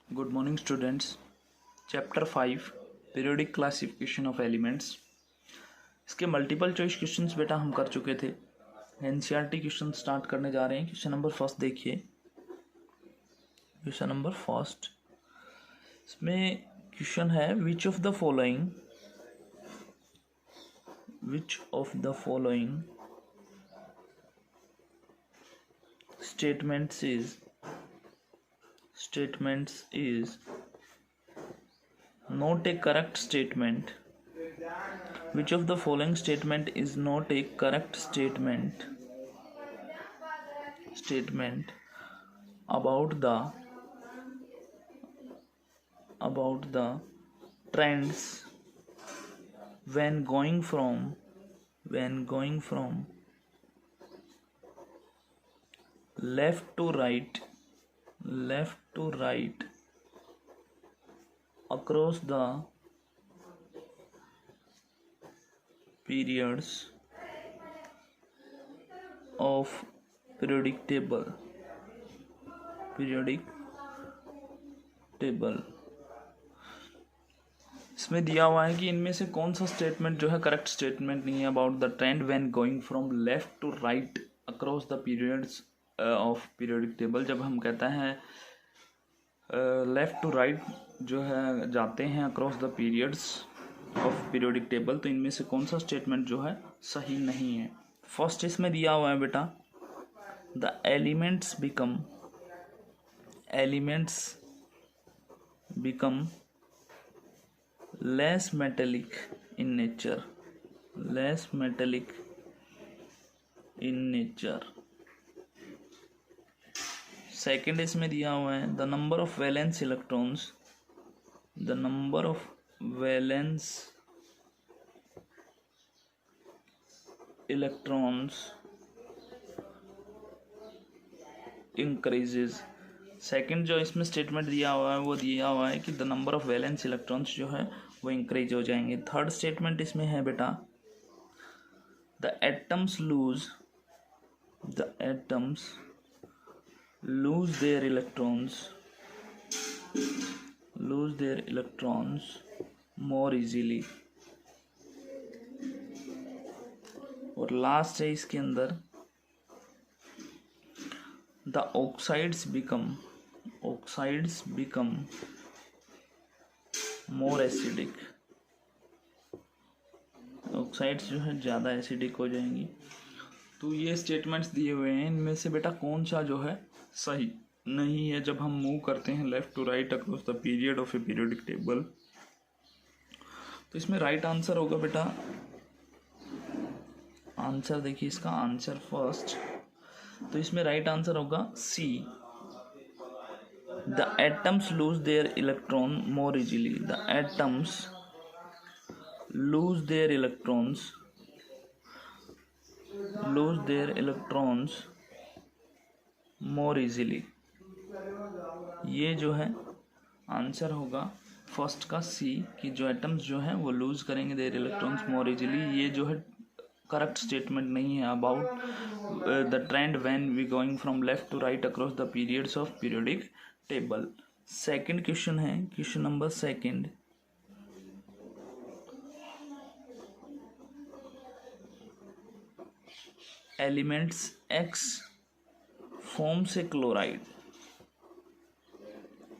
Good morning students. Chapter 5 periodic classification of elements. इसके multiple choice questions बेटा हम कर चुके थे। एनसीईआरटी क्वेश्चन स्टार्ट करने जा रहे हैं। क्वेश्चन नंबर फर्स्ट देखिए। क्वेश्चन नंबर फर्स्ट, इसमें क्वेश्चन है which of the following statements is not a correct statement. Which of the following statement is not a correct statement about the trends when going from left to right across the periods of periodic table। इसमें दिया हुआ है कि इनमें से कौन सा statement जो है करेक्ट स्टेटमेंट नहीं है about the trend when going from left to right across the periods of periodic table. जब हम कहते हैं लेफ्ट टू राइट जो है जाते हैं across the periods of periodic table, तो इनमें से कौन सा स्टेटमेंट जो है सही नहीं है। फर्स्ट इसमें दिया हुआ है बेटा, the elements become less metallic in nature। Second इसमें दिया हुआ है the number of valence electrons increases. Second जो इसमें स्टेटमेंट दिया हुआ है वो दिया हुआ है कि the number of valence electrons जो है वो इंक्रीज हो जाएंगे। थर्ड स्टेटमेंट इसमें है बेटा, the atoms lose their electrons more easily. और लास्ट है इसके अंदर, the oxides become more acidic. Oxides जो है ज़्यादा एसिडिक हो जाएंगी। तो ये स्टेटमेंट्स दिए हुए हैं, इनमें से बेटा कौन सा जो है सही नहीं है जब हम मूव करते हैं left to right across the period of a periodic table. तो इसमें राइट आंसर होगा बेटा, आंसर देखिए इसका आंसर फर्स्ट, तो इसमें राइट आंसर होगा C, the atoms lose their electron more easily. The atoms lose their electrons more easily. ये जो है आंसर होगा फर्स्ट का सी, कि जो एटम्स जो है वो लूज करेंगे देयर इलेक्ट्रॉन्स मोर इजीली। ये जो है करेक्ट स्टेटमेंट नहीं है about the trend when we going from left to right across the periods of periodic table. Second question है, question number second, elements X form से chloride.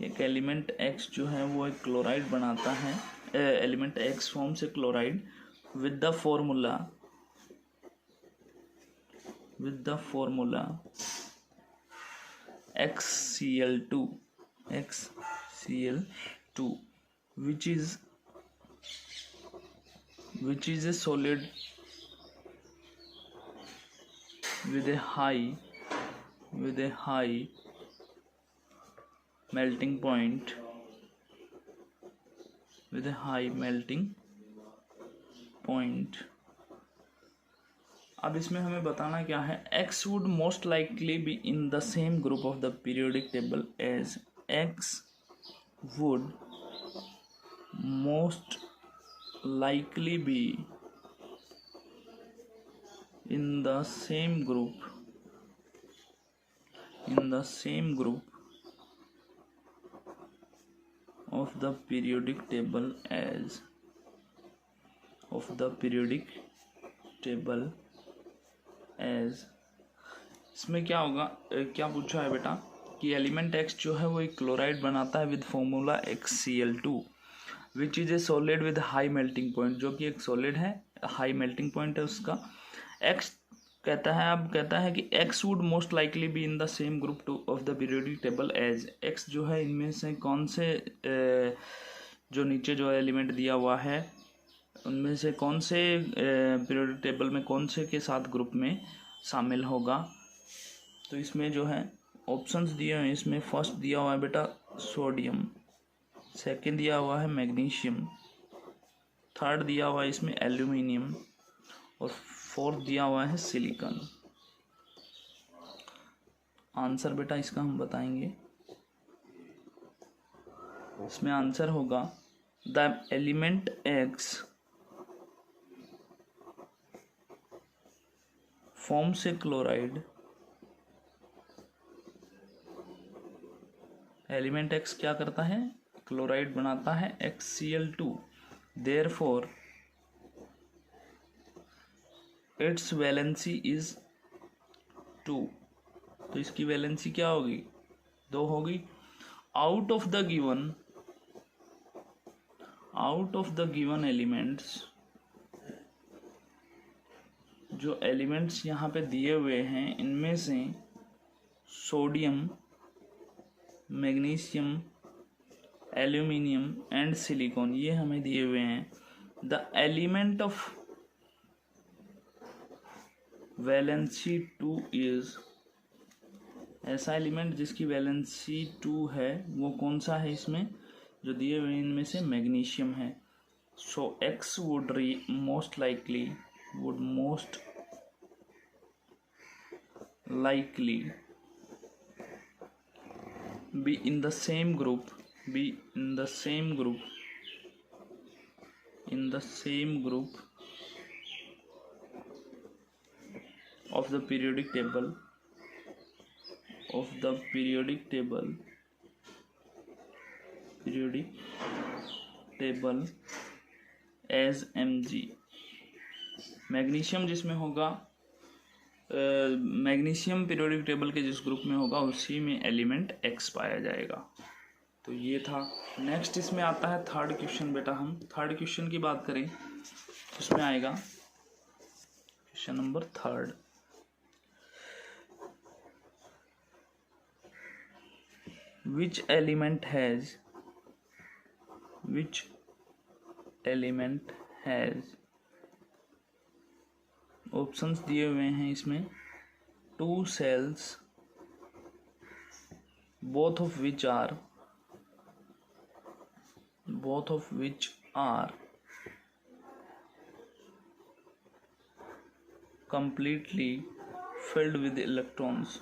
एक element X जो है वो एक क्लोराइड बनाता है, एलिमेंट एक्स फॉर्म से chloride with the formula XCl2 which is a solid with a high melting point, अब इसमें हमें बताना क्या है, X would most likely be in the same group of the periodic table as X would most likely be in the same group of the periodic table as इसमें क्या होगा, क्या पूछा है बेटा कि एलिमेंट एक्स जो है वो एक क्लोराइड बनाता है with formula XCl2 which is a solid with high melting point, जो कि एक सॉलिड है, हाई मेल्टिंग पॉइंट है उसका। एक्स कहता है, अब कहता है कि X would most likely be in the same group two of the periodic table as, X जो है इनमें से कौन से जो नीचे जो एलिमेंट दिया हुआ है उनमें से कौन से पीरियोडिक टेबल में कौन से के साथ ग्रुप में शामिल होगा। तो इसमें जो है ऑप्शंस दिए हुए हैं, इसमें फर्स्ट दिया हुआ है बेटा सोडियम, सेकंड दिया हुआ है मैग्नीशियम, थर्ड दिया हुआ है इसमें एल्यूमिनियम और फोर्थ दिया हुआ है सिलिकॉन। आंसर बेटा इसका हम बताएंगे, इसमें आंसर होगा the element x forms a chloride, element x क्या करता है, क्लोराइड बनाता है XCl2, therefore it's valency is 2, तो इसकी वैलेंसी क्या होगी, 2 होगी। Out of the given elements, जो एलिमेंट्स यहाँ पे दिए हुए हैं इनमें से sodium, magnesium, aluminium and silicon ये हमें दिए हुए हैं। The element of valency 2 is, ऐसा एलिमेंट जिसकी वैलेंसी 2 है वो कौन सा है, इसमें जो दिए हुए इनमें से मैग्नीशियम है। So X would most likely be in the same group of the periodic table as Mg। Magnesium जिसमें होगा, मैग्नीशियम पीरियोडिक टेबल के जिस ग्रुप में होगा उसी में एलिमेंट एक्स पाया जाएगा। तो ये था। नेक्स्ट इसमें आता है थर्ड क्वेश्चन। बेटा हम थर्ड क्वेश्चन की बात करें तो इसमें आएगा question number 3। which element has options दिए हुए हैं इसमें 2 cells both of which are completely filled with electrons,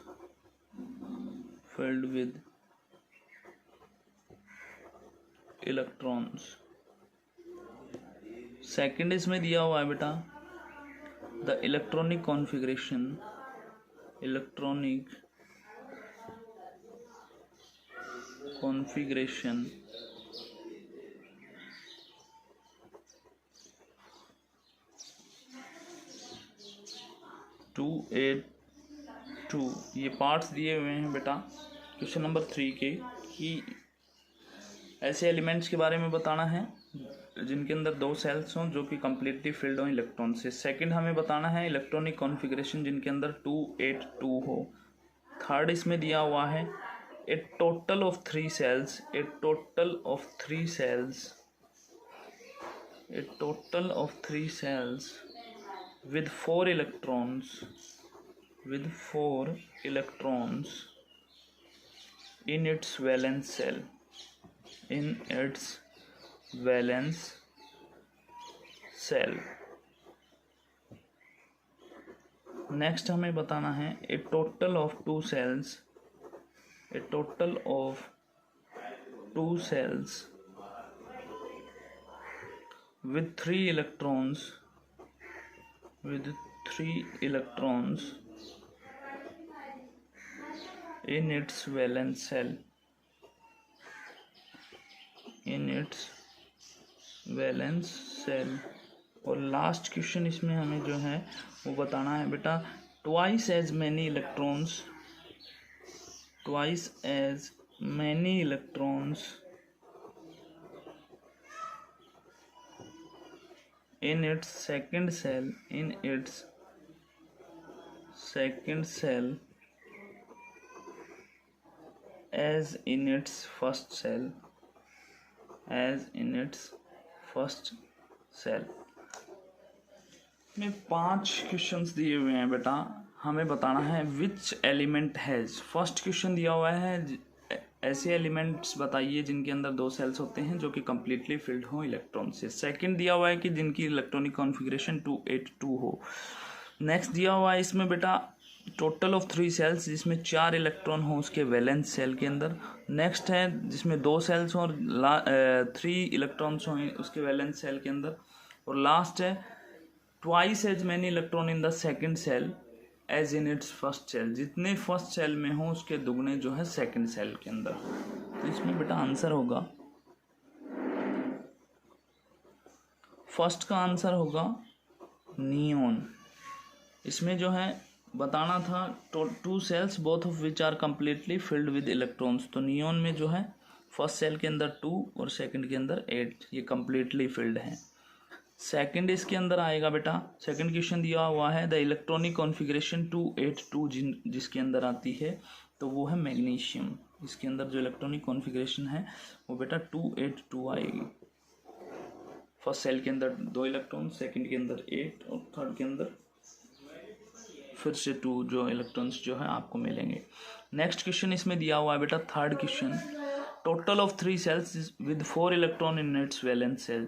second इसमें दिया हुआ है बेटा द इलेक्ट्रॉनिक कॉन्फ़िगरेशन 282। ये पार्ट्स दिए हुए हैं बेटा क्वेश्चन नंबर 3 के कि ऐसे एलिमेंट्स के बारे में बताना है जिनके अंदर 2 सेल्स हों जो कि कम्प्लीटली फिल्ड हों इलेक्ट्रॉन से। सेकंड हमें बताना है इलेक्ट्रॉनिक कॉन्फ़िगरेशन जिनके अंदर 282 हो। थर्ड इसमें दिया हुआ है a total of 3 cells with 4 electrons in its valence cell। Next हमें बताना है a total of 2 cells with 3 electrons in its valence cell। In its valence shell. और लास्ट क्वेश्चन इसमें हमें जो है वो बताना है बेटा, twice as many electrons in its second cell as in its first cell में 5 क्वेश्चंस दिए हुए हैं बेटा, हमें बताना है which element has. First question दिया हुआ है ऐसे एलिमेंट्स बताइए जिनके अंदर 2 सेल्स होते हैं जो कि कम्प्लीटली फिल्ड हो इलेक्ट्रॉन से। सेकंड दिया हुआ है कि जिनकी इलेक्ट्रॉनिक कॉन्फ़िगरेशन 282 हो। नेक्स्ट दिया हुआ है इसमें बेटा टोटल ऑफ 3 सेल्स जिसमें 4 इलेक्ट्रॉन हो उसके वैलेंस सेल के अंदर। नेक्स्ट है जिसमें 2 सेल्स हों और 3 इलेक्ट्रॉन्स हों उसके वैलेंस सेल के अंदर। और लास्ट है twice as many electron in the second shell as in its first shell, जितने फर्स्ट सेल में हो उसके दुगने जो है सेकंड सेल के अंदर। तो इसमें बेटा आंसर होगा, फर्स्ट का आंसर होगा नियोन। इसमें जो है बताना था 2 shells both of which are completely filled with electrons. तो नियोन में जो है फर्स्ट सेल के अंदर 2 और सेकंड के अंदर 8, ये कम्प्लीटली फिल्ड है। सेकंड इसके अंदर आएगा बेटा, सेकंड क्वेश्चन दिया हुआ है द इलेक्ट्रॉनिक कॉन्फ़िगरेशन 282 जिसके अंदर आती है तो वो है मैग्नीशियम। इसके अंदर जो इलेक्ट्रॉनिक कॉन्फ़िगरेशन है वो बेटा 282 आएगी। फर्स्ट सेल के अंदर 2 इलेक्ट्रॉन, सेकंड के अंदर 8 और थर्ड के अंदर फिर से 2 जो इलेक्ट्रॉन्स जो है आपको मिलेंगे। नेक्स्ट क्वेश्चन इसमें दिया हुआ है बेटा third question, total of 3 shells with 4 electron in its valence shell.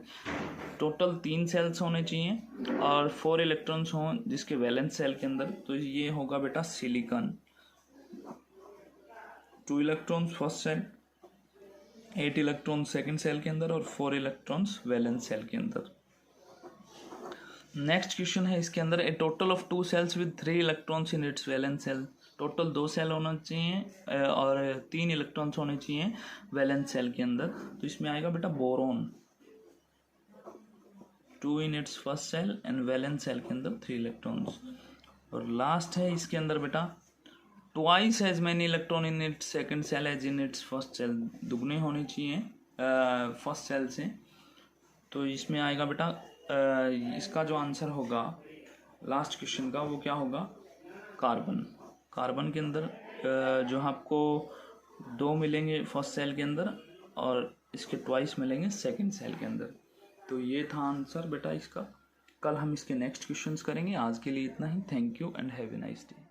Total 3 shells होने चाहिए और 4 इलेक्ट्रॉन्स हों जिसके वैलेंस सेल के अंदर। तो ये होगा बेटा silicon. 2 electrons first shell, 8 electrons second shell के अंदर और 4 इलेक्ट्रॉन्स वैलेंस सेल के अंदर। नेक्स्ट क्वेश्चन है इसके अंदर a total of 2 shells with 3 electrons in its valence shell. Total 2 shell होना चाहिए और 3 इलेक्ट्रॉन्स होने चाहिए वैलेंस सेल के अंदर। तो इसमें आएगा बेटा boron, 2 in its first shell and valence shell के अंदर 3 इलेक्ट्रॉन्स। और लास्ट है इसके अंदर बेटा twice as many electron in its second shell as in its first shell, दुगने होने चाहिए फर्स्ट सेल से। तो इसमें आएगा बेटा इसका जो आंसर होगा लास्ट क्वेश्चन का वो क्या होगा, कार्बन। कार्बन के अंदर जो आपको 2 मिलेंगे फर्स्ट सेल के अंदर और इसके ट्वाइस मिलेंगे सेकंड सेल के अंदर। तो ये था आंसर बेटा इसका। कल हम इसके नेक्स्ट क्वेश्चंस करेंगे। आज के लिए इतना ही। Thank you and have a nice day.